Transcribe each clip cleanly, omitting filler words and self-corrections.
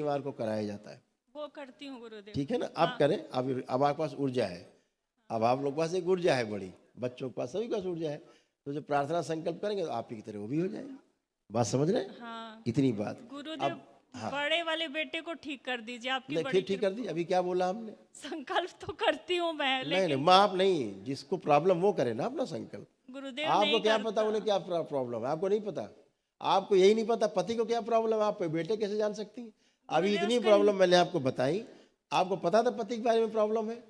शनिवार को कराया जाता है। वो करती हूँ गुरुदेव। ठीक है ना, अब करें। अब आपके पास ऊर्जा है, अब आप लोग के पास एक ऊर्जा है बड़ी, बच्चों के पास, सभी के पास ऊर्जा है। तो जब प्रार्थना संकल्प करेंगे तो आप ही की तरह वो भी हो जाएगी। बात समझ रहे हैं? हाँ इतनी बात। गुरुदेव, अब हाँ, बड़े वाले बेटे को ठीक कर दीजिए, आपकी नहीं बड़ी फिर ठीक कर दी। अभी क्या बोला हमने? संकल्प तो करती हूँ मैं, नहीं नहीं, लेकिन माँ आप नहीं, जिसको प्रॉब्लम वो करे ना अपना संकल्प। गुरुदेव आपको नहीं क्या करता। पता उन्हें क्या प्रॉब्लम है? आपको नहीं पता। आपको यही नहीं पता पति को क्या प्रॉब्लम है, आप बेटे कैसे जान सकती हैं? अभी गुरुदेव इतनी उसका प्रॉब्लम मैंने आपको बताई, आपको पता था पति के बारे में प्रॉब्लम है?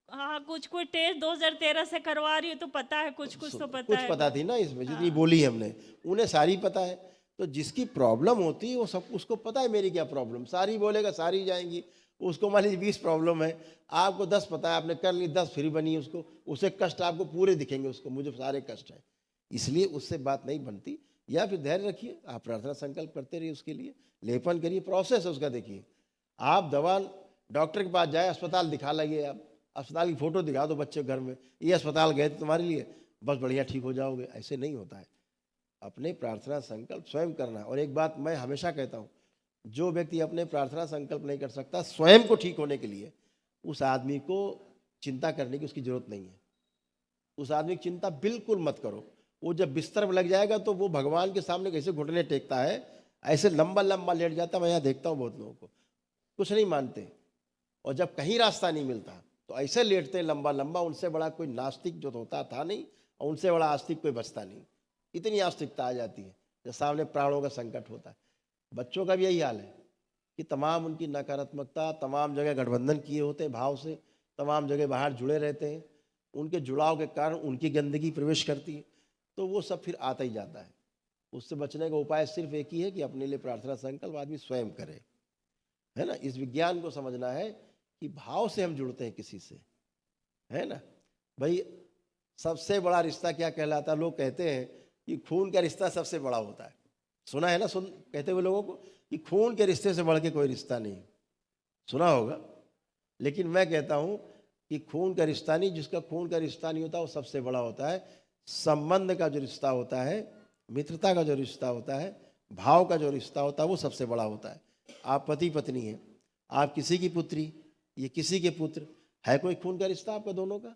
हाँ, कुछ कुछ टेस्ट 2013 से करवा रही हूँ तो पता है, कुछ कुछ तो पता कुछ है पता थी ना इसमें, जितनी बोली हमने, उन्हें सारी पता है। तो जिसकी प्रॉब्लम होती है वो सब उसको पता है मेरी क्या प्रॉब्लम, सारी बोलेगा सारी जाएंगी। उसको मान लीजिए 20 प्रॉब्लम है, आपको 10 पता है, आपने कर ली, 10 फ्री बनी उसको, उसे कष्ट आपको पूरे दिखेंगे, उसको मुझे सारे कष्ट हैं, इसलिए उससे बात नहीं बनती। या फिर धैर्य रखिए, आप प्रार्थना संकल्प करते रहिए, उसके लिए लेपन करिए, प्रोसेस है उसका। देखिए, आप दवा डॉक्टर के पास जाए, अस्पताल दिखा लगे, आप अस्पताल की फोटो दिखा दो बच्चे घर में, ये अस्पताल गए थे तुम्हारे लिए, बस बढ़िया ठीक हो जाओगे, ऐसे नहीं होता है। अपने प्रार्थना संकल्प स्वयं करना। और एक बात मैं हमेशा कहता हूँ, जो व्यक्ति अपने प्रार्थना संकल्प नहीं कर सकता स्वयं को ठीक होने के लिए, उस आदमी को चिंता करने की उसकी जरूरत नहीं है। उस आदमी की चिंता बिल्कुल मत करो। वो जब बिस्तर में लग जाएगा तो वो भगवान के सामने कैसे घुटने टेकता है, ऐसे लंबा लंबा लेट जाता है। मैं यहाँ देखता हूँ बहुत लोगों को, कुछ नहीं मानते, और जब कहीं रास्ता नहीं मिलता तो ऐसे लेटते हैं लंबा लंबा। उनसे बड़ा कोई नास्तिक जो होता था नहीं, और उनसे बड़ा आस्तिक कोई बचता नहीं। इतनी आस्तिकता आ जाती है जब सामने प्राणों का संकट होता है। बच्चों का भी यही हाल है कि तमाम उनकी नकारात्मकता, तमाम जगह गठबंधन किए होते हैं भाव से, तमाम जगह बाहर जुड़े रहते हैं, उनके जुड़ाव के कारण उनकी गंदगी प्रवेश करती है, तो वो सब फिर आता ही जाता है। उससे बचने का उपाय सिर्फ एक ही है कि अपने लिए प्रार्थना संकल्प आदमी स्वयं करे, है ना। इस विज्ञान को समझना है कि भाव से हम जुड़ते हैं किसी से, है ना भाई। सबसे बड़ा रिश्ता क्या कहलाता है? लोग कहते हैं कि खून का रिश्ता सबसे बड़ा होता है। सुना है ना, सुन कहते हुए लोगों को कि खून के रिश्ते से बढ़ के कोई रिश्ता नहीं, सुना होगा। लेकिन मैं कहता हूं कि खून का रिश्ता नहीं, जिसका खून का रिश्ता नहीं होता वो सबसे बड़ा होता है। संबंध का जो रिश्ता होता है, मित्रता का जो रिश्ता होता है, भाव का जो रिश्ता होता है, वो सबसे बड़ा होता है। आप पति पत्नी हैं, आप किसी की पुत्री, ये किसी के पुत्र, है कोई खून का रिश्ता आपका दोनों का?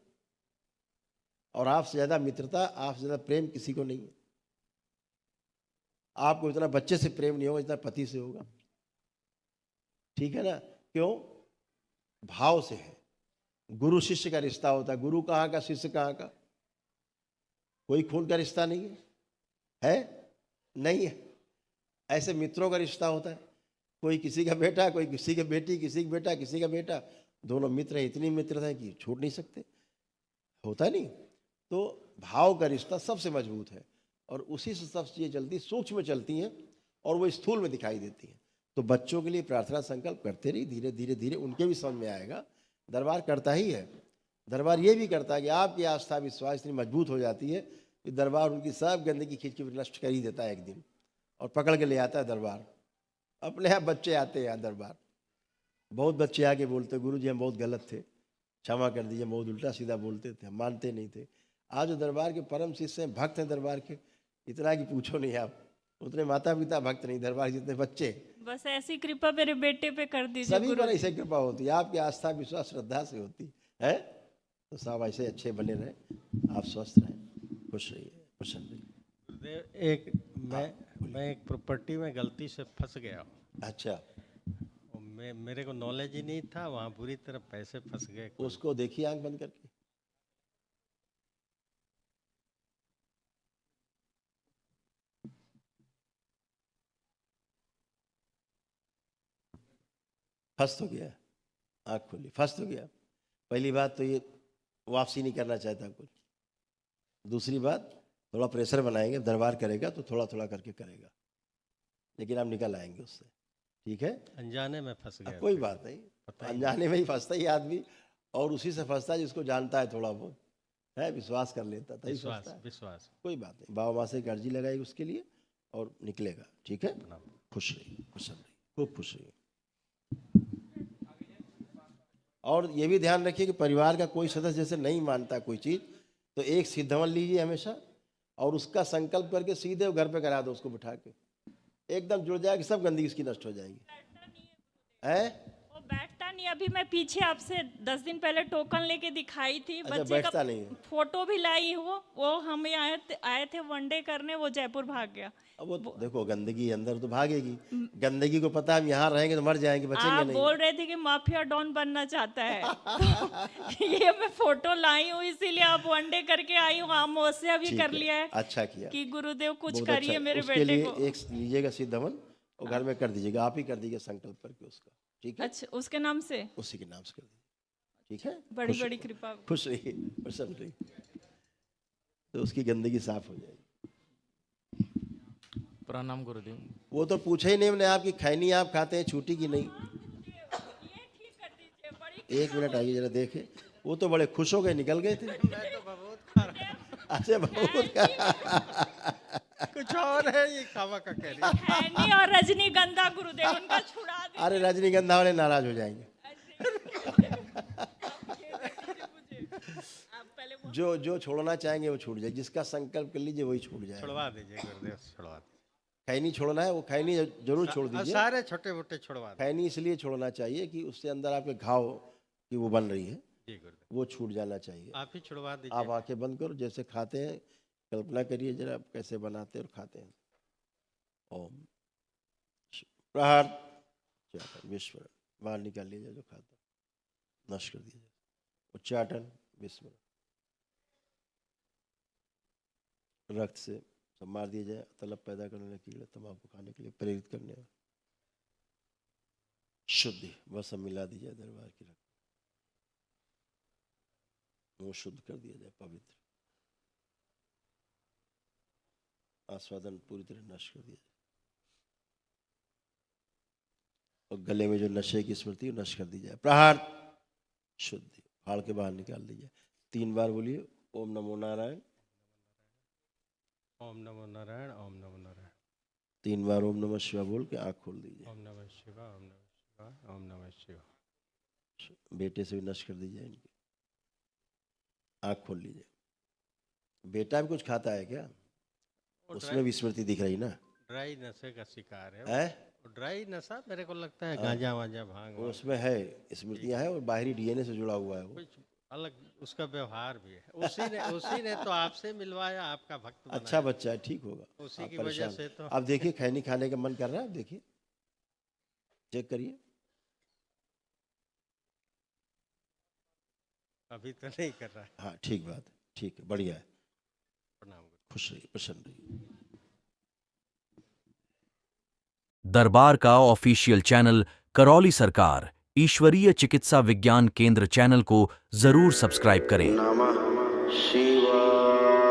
और आपसे ज़्यादा मित्रता, आपसे ज़्यादा प्रेम किसी को नहीं है। आपको इतना बच्चे से प्रेम नहीं होगा जितना पति से होगा, ठीक है ना। क्यों? भाव से है। गुरु शिष्य का रिश्ता होता है, गुरु कहाँ का, शिष्य कहाँ का? कोई खून का रिश्ता नहीं है, है? नहीं है। ऐसे मित्रों का रिश्ता होता है, कोई किसी का बेटा, कोई किसी की बेटी, किसी का बेटा, किसी का बेटा, दोनों मित्र हैं, इतनी मित्रता है कि छूट नहीं सकते, होता नहीं। तो भाव का रिश्ता सबसे मजबूत है, और उसी से सब चीज़ें चलती, सूक्ष्म चलती हैं, और वो स्थूल में दिखाई देती हैं। तो बच्चों के लिए प्रार्थना संकल्प करते रहिए, धीरे धीरे धीरे उनके भी समझ में आएगा। दरबार करता ही है, दरबार ये भी करता है कि आपकी आस्था विश्वास इतनी मजबूत हो जाती है कि दरबार उनकी सब गंदगी खींच के नष्ट कर ही देता है एक दिन, और पकड़ के ले आता है दरबार। अपने यहाँ बच्चे आते हैं यहाँ दरबार, बहुत बच्चे आके बोलते गुरु जी हम बहुत गलत थे, क्षमा कर दीजिए, बहुत उल्टा सीधा बोलते थे, हम मानते नहीं थे। आज जो दरबार के परम शिष्य हैं, भक्त हैं दरबार के, इतना कि पूछो नहीं आप। उतने माता पिता भक्त नहीं दरबार के, जितने बच्चे। बस ऐसी कृपा मेरे बेटे पे कर दीजिए सभी पर गुरुदेव। ऐसे कृपा होती है, आपकी आस्था विश्वास श्रद्धा से होती है। तो सब ऐसे अच्छे बने रहें, आप स्वस्थ रहें, खुश रहिए, प्रसन्न रहिए। गुरुदेव, एक मैं एक प्रॉपर्टी में गलती से फंस गया हूँ। अच्छा, और मेरे को नॉलेज ही नहीं था, वहाँ बुरी तरह पैसे फंस गए। उसको देखिए आंख बंद करके। फंस तो गया, आंख खोली, फंस तो गया। पहली बात तो ये वापसी नहीं करना चाहता कोई। दूसरी बात, थोड़ा प्रेशर बनाएंगे, दरबार करेगा तो थोड़ा थोड़ा करके करेगा, लेकिन आप निकल आएंगे उससे, ठीक है। अनजाने में फंस गया। कोई बात नहीं, अनजाने में ही फंसता ही आदमी, और उसी से फंसता है जिसको जानता है थोड़ा बहुत, है, विश्वास कर लेता तभी फंसता है। विश्वास। कोई बात नहीं, बाबा माँ से एक अर्जी लगाएगी उसके लिए और निकलेगा, ठीक है। खुश रहिए, प्रसन्न रहिए, खूब खुश रहिए। और ये भी ध्यान रखिए कि परिवार का कोई सदस्य जैसे नहीं मानता कोई चीज़, तो एक सिद्धवन लीजिए हमेशा, और उसका संकल्प करके सीधे घर पे करा दो उसको बिठा के, एकदम जुड़ जाएगी, सब गंदगी इसकी नष्ट हो जाएगी। है? वो बैठता नहीं। अभी मैं पीछे आपसे 10 दिन पहले टोकन लेके दिखाई थी। अच्छा, बच्चे बैठता का नहीं है। फोटो भी लाई हूँ। वो हमें आए थे वनडे करने, वो जयपुर भाग गया। अब वो देखो गंदगी अंदर तो भागेगी, गंदगी को पता है हम यहाँ रहेंगे तो मर जाएंगे, बचेंगे आप नहीं। बोल रहे थे कि माफिया डॉन बनना चाहता है। तो ये मैं फोटो लाई हूँ, इसीलिए आप वनडे करके आई हूँ। अमावस्या भी ठीक कर है, लिया है अच्छा किया, कि गुरुदेव कुछ बहुत करिए अच्छा। मेरे उसके बेटे लिए को। एक लीजिएगा सिद्ध हवन और घर में कर दीजिएगा, आप ही कर दीजिएगा संकल्प करके उसका, ठीक है? अच्छा, उसके नाम से? उसी के नाम से कर दीजिए, ठीक है? बड़ी बड़ी कृपा। खुश रहिए, प्रसन्न रहिए, तो उसकी गंदगी साफ हो जाएगी। प्रणाम गुरुदेव। वो तो पूछा ही नहीं हमने आपकी खैनी आप खाते हैं छूटी की नहीं। ये ठीक कर दीजिए, बड़ी एक मिनट आइए जरा देखे, वो तो बड़े खुश हो गए, निकल गए थे। मैं तो बहुत खा रहा हूँ। अच्छा बहुत कुछ और है ये खावा का कह रही है। खैनी और रजनीगंधा गुरुदेव उनका छुड़ा दे। अरे रजनीगंधा वाले नाराज हो जाएंगे। आप पहले वो जो छोड़ना चाहेंगे वो छूट जाए, जिसका संकल्प कर लीजिए वही छूट जाए। छुड़वा दीजिए गुरुदेव, छुड़वा दीजिए। खैनी छोड़ना है, वो खैनी जरूर छोड़ दीजिए। सारे छोटे मोटे छुड़वा दीजिए। खैनी इसलिए छोड़ना चाहिए कि उससे अंदर आपके घाव की वो बन रही है, जी गुरुदेव, वो छूट जाना चाहिए। आप ही छुड़वा दीजिए। आप आंखें बंद करो, जैसे खाते हैं कल्पना करिए जरा आप कैसे बनाते हैं और खाते हैं। ओम प्रहार उच्चाटन विस्मरण, बाहर निकाल लीजिए जो खाता, नष्ट कर दीजिए। उच्चाटन विस्मरण, रक्त से सब मार दिया जाए। तलब पैदा करने के लिए, तंबाकू खाने के लिए प्रेरित करने वाले, शुद्धि बस सब मिला दी जाए दरबार की रक्त, वो शुद्ध कर दिया जाए, पवित्र आस्वादन पूरी तरह नष्ट कर दिया जाए। और गले में जो नशे की स्मृति नष्ट कर दी जाए। प्रहार शुद्धि, फाड़ के बाहर निकाल दीजिए। 3 बार बोलिए ओम नमो नारायण, ओम नमो नारायण, ओम नमो नारायण। 3 बार ओम नमः शिवाय बोल के आँख खोल दीजिए। ओम नमः शिवाय, ओम नमः शिवाय, ओम नमः शिवाय। बेटे से भी नष्ट कर दीजिए इनके। आँख खोल लीजिए। बेटा भी कुछ खाता है क्या? उसमें भी स्मृति दिख रही ना? ड्राई नशे का शिकार है है? वो। ड्राई नशा मेरे को लगता है गांजा वांजा भांग वो उसमें है, स्मृतियां हैं और बाहरी डीएनए से जुड़ा हुआ है वो। कुछ अलग उसका व्यवहार भी है। उसी ने तो आपसे मिलवाया, आपका भक्त बनाया। अच्छा बच्चा है, ठीक होगा। उसी आप की वजह परेशान- से तो आप देखिए खैनी खाने का मन कर रहा है, आप देखिए, चेक करिए। अभी तो नहीं कर रहा है। हाँ ठीक बात है, ठीक है, बढ़िया है। प्रणाम गुरु। खुश रहिए, प्रसन्न रहिए। दरबार का ऑफिशियल चैनल करौली सरकार ईश्वरीय चिकित्सा विज्ञान केंद्र चैनल को जरूर सब्सक्राइब करें। नमः शिवाय।